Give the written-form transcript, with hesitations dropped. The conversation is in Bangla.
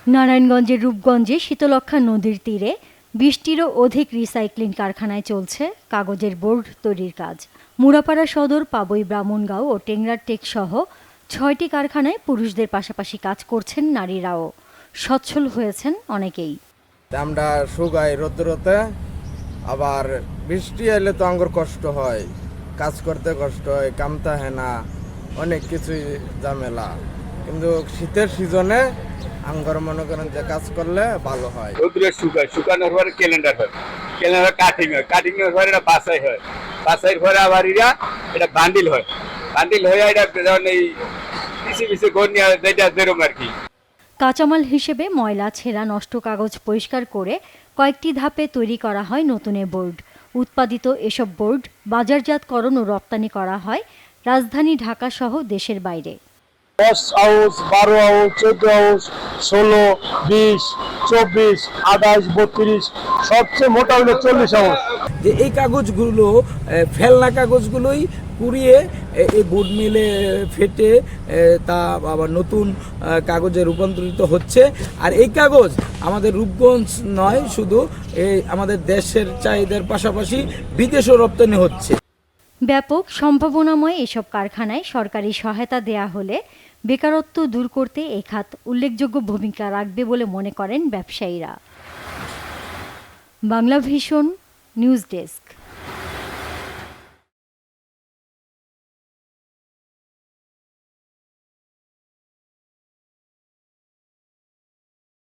নারায়ণগঞ্জের রূপগঞ্জে শীতলক্ষ্যা নদীর তীরে ২০টিরও অধিক রিসাইক্লিং কারখানায় চলছে কাগজের বোর্ড তৈরির কাজ। মুড়াপাড়া সদর, পাবই, ব্রাহ্মণগাঁও ও টেংরার টেক সহ ৬টি কারখানায় পুরুষদের পাশাপাশি কাজ করছেন নারীরাও। সচ্ছল হয়েছেন অনেকেই। আমরা শুকাই রোদ্রতে, আবার বৃষ্টি এলে তো আঙ্গুর কষ্ট হয়, কাজ করতে কষ্ট হয়, কামতা হয় না, অনেক কিছুই ঝামেলা। কিন্তু শীতের সিজনে আঙ্গুর মনে করেন যে কাজ করলে ভালো হয়। রোদ্রে শুকানোর পরে ক্যালেন্ডার হয়, ক্যালেন্ডার কাটিং হয়, কাটিং এর পরে এটা বাছাই হয়, বাছাইয়ের পরে আবার এটা বান্ডিল হয়, বান্ডিল হয়ে এটা যেমন এই পিছে গনিয়া যেটা যেরকম আর কি। কাঁচামাল হিসেবে ময়লা, ছেঁড়া, নষ্ট কাগজ পরিষ্কার করে কয়েকটি ধাপে তৈরি করা হয় নতুন বোর্ড। উৎপাদিত এসব বোর্ড বাজারজাতকরণ ও রপ্তানি করা হয় রাজধানী ঢাকা সহ দেশের বাইরে। 10 আউন্স, 12 আউন্স, 14 আউন্স, 16, 20, 24, 28, 32, সবচেয়ে মোটা হলো 40 আউন্স। যে এই কাগজগুলো ফেলনা কাগজগুলোই পুড়িয়ে এই বোর্ড মিলে ফেটে তা আবার নতুন কাগজে রূপান্তরিত হচ্ছে। আর এই কাগজ আমাদের রূপগঞ্জ নয়, শুধু এই আমাদের দেশের চাহিদার পাশাপাশি বিদেশেও রপ্তানি হচ্ছে। ব্যাপক সম্ভাবনাময় এসব কারখানায় সরকারি সহায়তা দেয়া হলে বেকারত্ব দূর করতে এই খাত উল্লেখযোগ্য ভূমিকা রাখবে বলে মনে করেন ব্যবসায়ীরা। Banglavision news desk.